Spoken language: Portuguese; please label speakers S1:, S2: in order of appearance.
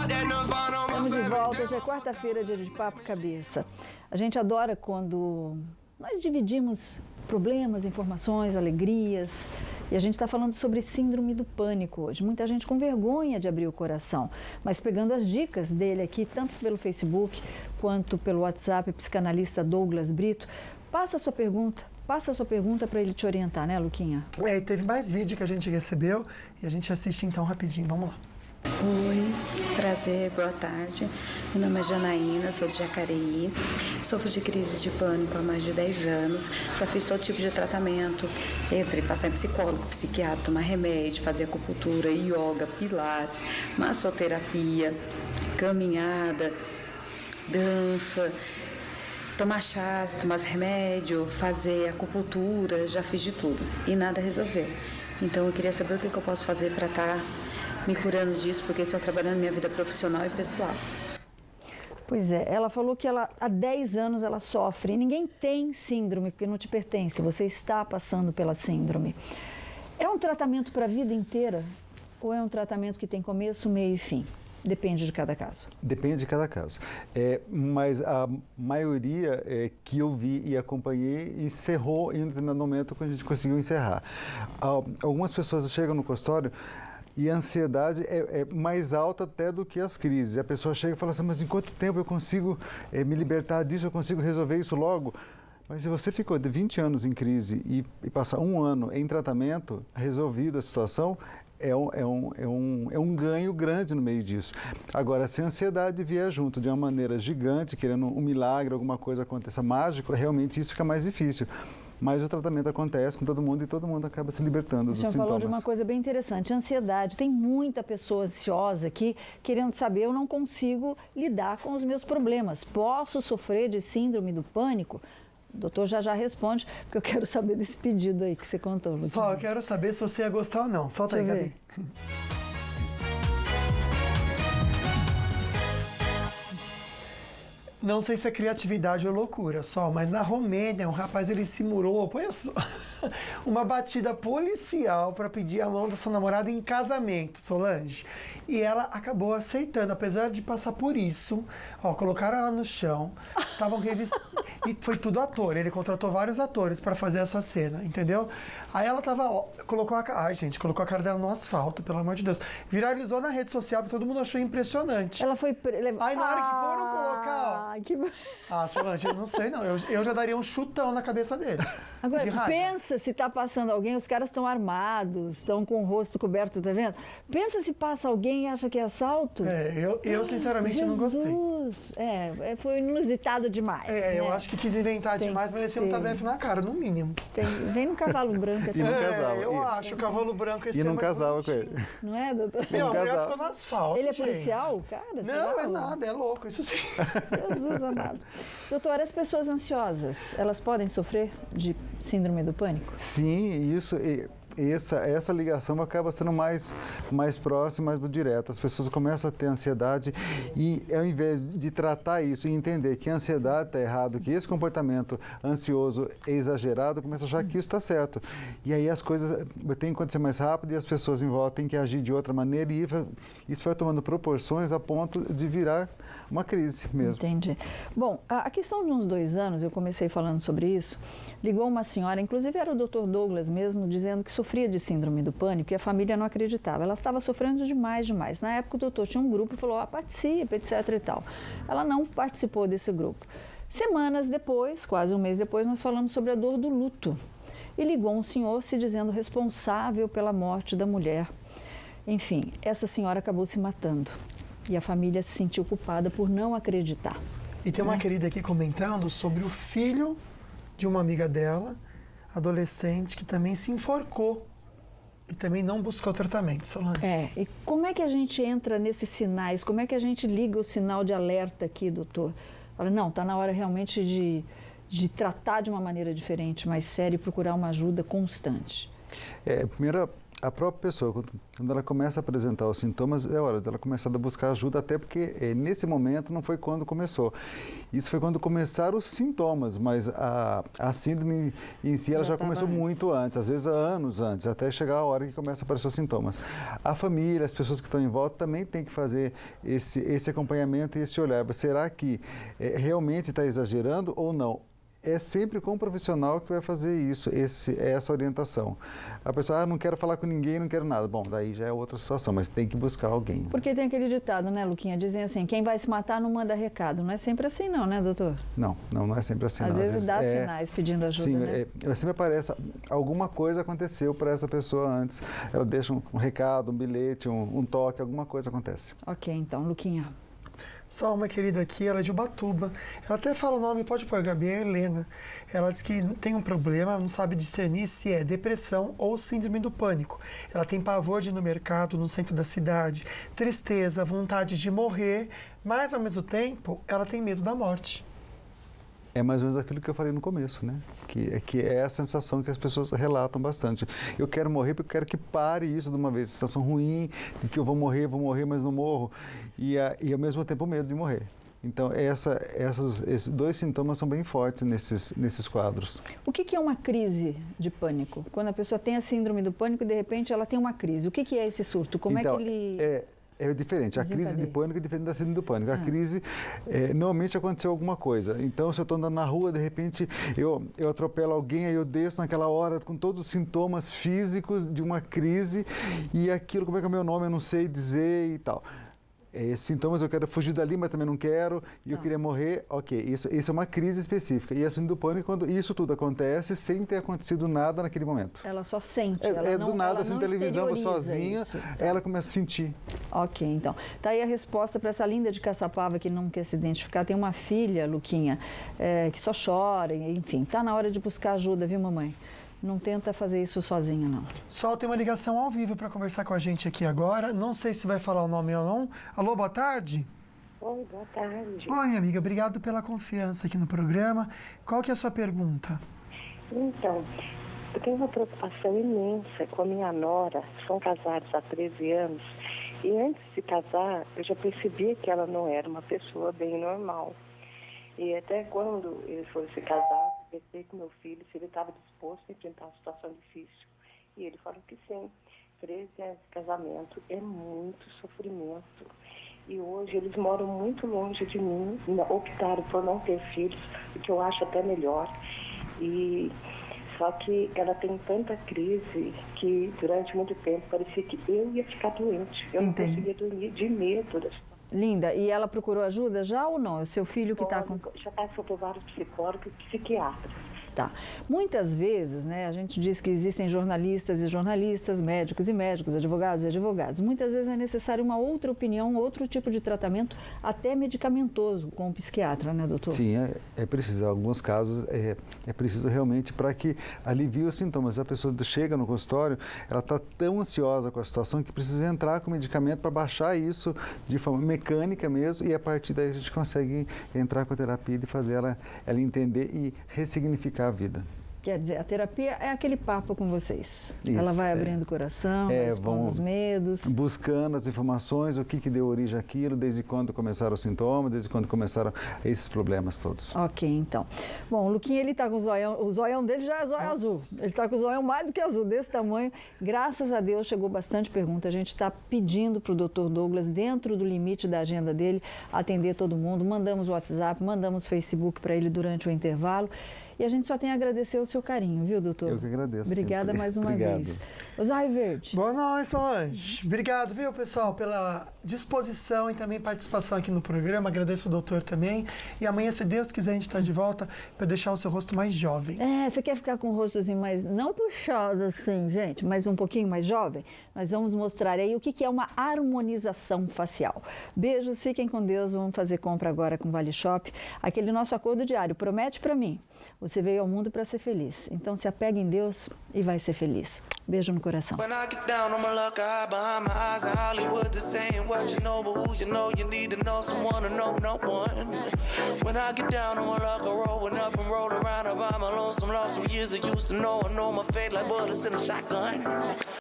S1: Estamos de volta, hoje é quarta-feira, dia de Papo Cabeça. A gente adora quando nós dividimos problemas, informações, alegrias. E a gente está falando sobre síndrome do pânico hoje. Muita gente com vergonha de abrir o coração, mas pegando as dicas dele aqui, tanto pelo Facebook quanto pelo WhatsApp, psicanalista Douglas Brito, passa a sua pergunta para ele te orientar, né, Luquinha?
S2: E teve mais vídeo que a gente recebeu e a gente assiste então rapidinho, vamos lá.
S3: Oi, prazer, boa tarde. Meu nome é Janaína, sou de Jacareí. Sofro de crise de pânico há mais de 10 anos. Já fiz todo tipo de tratamento, entre passar em psicólogo, psiquiatra, tomar remédio, fazer acupuntura, yoga, pilates, massoterapia, caminhada, dança, tomar chás, tomar remédio, fazer acupuntura, já fiz de tudo e nada resolveu. Então eu queria saber o que eu posso fazer para estar me curando disso, porque está trabalhando minha vida profissional e pessoal.
S1: Pois é, ela falou que há 10 anos ela sofre e ninguém tem síndrome porque não te pertence, você está passando pela síndrome. É um tratamento para a vida inteira ou é um tratamento que tem começo, meio e fim? Depende de cada caso.
S4: Depende de cada caso. Mas a maioria que eu vi e acompanhei encerrou em um determinado momento quando a gente conseguiu encerrar. Algumas pessoas chegam no consultório e a ansiedade é mais alta até do que as crises. A pessoa chega e fala assim, mas em quanto tempo eu consigo me libertar disso, eu consigo resolver isso logo? Mas se você ficou de 20 anos em crise e passar um ano em tratamento, resolvida a situação, é um ganho grande no meio disso. Agora, se a ansiedade vier junto de uma maneira gigante, querendo um milagre, alguma coisa aconteça mágico, realmente isso fica mais difícil. Mas o tratamento acontece com todo mundo e todo mundo acaba se libertando dos sintomas.
S1: O senhor falou de uma coisa bem interessante, ansiedade. Tem muita pessoa ansiosa aqui querendo saber, eu não consigo lidar com os meus problemas. Posso sofrer de síndrome do pânico? O doutor já responde, porque eu quero saber desse pedido aí que você contou, Luciano.
S2: Só, eu quero saber se você ia gostar ou não. Solta aí, Gabi. Não sei se é criatividade ou loucura só, mas na Romênia, um rapaz ele simulou, põe só, uma batida policial para pedir a mão da sua namorada em casamento, Solange. E ela acabou aceitando, apesar de passar por isso. Ó, colocaram ela no chão, estavam revistando. E foi tudo ator, ele contratou vários atores para fazer essa cena, entendeu? Aí ela colocou a cara dela no asfalto, pelo amor de Deus. Viralizou na rede social, porque todo mundo achou impressionante.
S1: Ela foi...
S2: Aí na hora que foram colocar, ó. Solange, eu não sei não, eu já daria um chutão na cabeça dele.
S1: Agora, pensa se tá passando alguém, os caras estão armados, estão com o rosto coberto, tá vendo? Pensa se passa alguém e acha que é assalto.
S2: Eu sinceramente não gostei.
S1: Foi inusitado demais.
S2: Eu acho que quis inventar demais, merecia um tabefe na cara, no mínimo.
S1: Vem no cavalo branco.
S4: E não casava.
S2: Eu acho, o cavalo branco esse
S4: E não casava com ele.
S1: Não é, doutor?
S2: Meu, a mulher ficou no asfalto.
S1: Ele é policial, cara?
S2: Não, é nada, é louco, isso sim.
S1: Jesus amado. Doutor, as pessoas ansiosas, elas podem sofrer de síndrome do pânico?
S4: Sim, isso... Essa ligação acaba sendo mais próxima, mais direta. As pessoas começam a ter ansiedade e, ao invés de tratar isso e entender que a ansiedade está errado, que esse comportamento ansioso é exagerado, começa a achar que isso está certo. E aí as coisas têm que acontecer mais rápido e as pessoas em volta têm que agir de outra maneira e isso vai tomando proporções a ponto de virar uma crise mesmo.
S1: Entendi. Bom, a questão de uns 2 anos, eu comecei falando sobre isso, ligou uma senhora, inclusive era o Dr. Douglas mesmo, dizendo que sofria de síndrome do pânico e a família não acreditava. Ela estava sofrendo demais. Na época o doutor tinha um grupo e falou, participe, etc e tal. Ela não participou desse grupo. Semanas depois, quase um mês depois, nós falamos sobre a dor do luto. E ligou um senhor se dizendo responsável pela morte da mulher. Enfim, essa senhora acabou se matando. E a família se sentiu culpada por não acreditar.
S2: E tem uma querida aqui comentando sobre o filho de uma amiga dela, adolescente, que também se enforcou e também não buscou tratamento, Solange.
S1: E como é que a gente entra nesses sinais? Como é que a gente liga o sinal de alerta aqui, doutor? Fala, não, está na hora realmente de tratar de uma maneira diferente, mais séria e procurar uma ajuda constante.
S4: Primeiro, a própria pessoa, quando ela começa a apresentar os sintomas, é hora dela começar a buscar ajuda, até porque nesse momento não foi quando começou. Isso foi quando começaram os sintomas, mas a síndrome em si ela já começou muito antes, às vezes anos antes, até chegar a hora que começa a aparecer os sintomas. A família, as pessoas que estão em volta também tem que fazer esse acompanhamento e esse olhar. Será que realmente está exagerando ou não? É sempre com o profissional que vai fazer isso, essa orientação. A pessoa, não quero falar com ninguém, não quero nada. Bom, daí já é outra situação, mas tem que buscar alguém.
S1: Porque tem aquele ditado, né, Luquinha? Dizem assim, quem vai se matar não manda recado. Não é sempre assim não, né, doutor?
S4: Não é sempre assim.
S1: Às vezes dá sinais pedindo ajuda,
S4: sim,
S1: né?
S4: Sempre aparece, alguma coisa aconteceu para essa pessoa antes. Ela deixa um recado, um bilhete, um toque, alguma coisa acontece.
S1: Ok, então, Luquinha.
S2: Só uma querida aqui, ela é de Ubatuba. Ela até fala o nome, pode pôr, Gabi, é Helena. Ela diz que tem um problema, não sabe discernir se é depressão ou síndrome do pânico. Ela tem pavor de ir no mercado, no centro da cidade, tristeza, vontade de morrer, mas ao mesmo tempo ela tem medo da morte.
S4: É mais ou menos aquilo que eu falei no começo, né? Que é a sensação que as pessoas relatam bastante. Eu quero morrer porque eu quero que pare isso de uma vez. Sensação ruim de que eu vou morrer, mas não morro. E ao mesmo tempo o medo de morrer. Então, esses dois sintomas são bem fortes nesses quadros.
S1: O que é uma crise de pânico? Quando a pessoa tem a síndrome do pânico e de repente ela tem uma crise. O que é esse surto? Como
S4: então,
S1: é que ele...
S4: É diferente. A crise de pânico é diferente da síndrome do pânico. A crise, normalmente aconteceu alguma coisa. Então, se eu estou andando na rua, de repente eu atropelo alguém, aí eu desço naquela hora com todos os sintomas físicos de uma crise e aquilo, como é que é o meu nome, eu não sei dizer e tal. Esses sintomas, eu quero fugir dali, mas também não quero, e eu queria morrer, ok, isso é uma crise específica. E a síndrome do pânico, quando isso tudo acontece sem ter acontecido nada naquele momento.
S1: Ela só sente,
S4: do nada, assim, televisão, sozinha, ela começa a sentir.
S1: Ok, então. Tá aí a resposta para essa linda de Caçapava que não quer se identificar. Tem uma filha, Luquinha, que só chora, enfim, tá na hora de buscar ajuda, viu, mamãe? Não tenta fazer isso sozinha, não.
S2: Sol tem uma ligação ao vivo para conversar com a gente aqui agora. Não sei se vai falar o nome ou não. Alô, boa tarde.
S5: Oi, boa tarde.
S2: Oi, minha amiga. Obrigado pela confiança aqui no programa. Qual que é a sua pergunta?
S5: Então, eu tenho uma preocupação imensa com a minha nora. São casados há 13 anos. E antes de casar, eu já percebia que ela não era uma pessoa bem normal. E até quando eles foram se casar, pensei com meu filho se ele estava disposto a enfrentar uma situação difícil. E ele falou que sim. 13 anos de casamento é muito sofrimento. E hoje eles moram muito longe de mim, optaram por não ter filhos, o que eu acho até melhor. Só que ela tem tanta crise que durante muito tempo parecia que eu ia ficar doente. Eu não conseguia dormir de medo da situação.
S1: Linda, e ela procurou ajuda já ou não? É o seu filho que está com...
S5: Já passou por vários psicólogos e psiquiatras.
S1: Tá. Muitas vezes, né, a gente diz que existem jornalistas e jornalistas, médicos e médicos, advogados e advogados. Muitas vezes é necessário uma outra opinião, outro tipo de tratamento, até medicamentoso, com o psiquiatra, né, doutor?
S4: Sim, é preciso. Em alguns casos, é preciso realmente para que alivie os sintomas. A pessoa chega no consultório, ela está tão ansiosa com a situação que precisa entrar com medicamento para baixar isso de forma mecânica mesmo, e a partir daí a gente consegue entrar com a terapia e fazer ela entender e ressignificar a vida.
S1: Quer dizer, a terapia é aquele papo com vocês.
S4: Isso,
S1: ela vai abrindo o coração, vai expondo os medos.
S4: Buscando as informações, o que deu origem àquilo, desde quando começaram os sintomas, desde quando começaram esses problemas todos.
S1: Ok, então. Bom, o Luquinha, ele está com o zoião dele já é zóio azul. Ele está com o zoião mais do que azul, desse tamanho. Graças a Deus chegou bastante pergunta. A gente está pedindo para o Dr. Douglas, dentro do limite da agenda dele, atender todo mundo. Mandamos o WhatsApp, mandamos o Facebook para ele durante o intervalo. E a gente só tem a agradecer o seu carinho, viu, doutor?
S4: Eu que agradeço.
S1: Obrigada mais uma vez. O Zóio Verde.
S2: Boa noite, Solange. Obrigado, viu, pessoal, pela disposição e também participação aqui no programa. Agradeço o doutor também. E amanhã, se Deus quiser, a gente está de volta para deixar o seu rosto mais jovem.
S1: Você quer ficar com o rosto assim, mais, não puxado assim, gente, mas um pouquinho mais jovem? Nós vamos mostrar aí o que é uma harmonização facial. Beijos, fiquem com Deus. Vamos fazer compra agora com Vale Shop. Aquele nosso acordo diário. Promete para mim. Você veio ao mundo para ser feliz. Então se apegue em Deus e vai ser feliz. Beijo no coração. When I get down, I'ma look high behind my eyes. In Hollywood, they're saying what you know, but who you know, you need to know someone to know no one. When I get down, I'ma look rolling up and roll around. I'm lonesome, lost some years I used to know. I know my fate like bullets in a shotgun.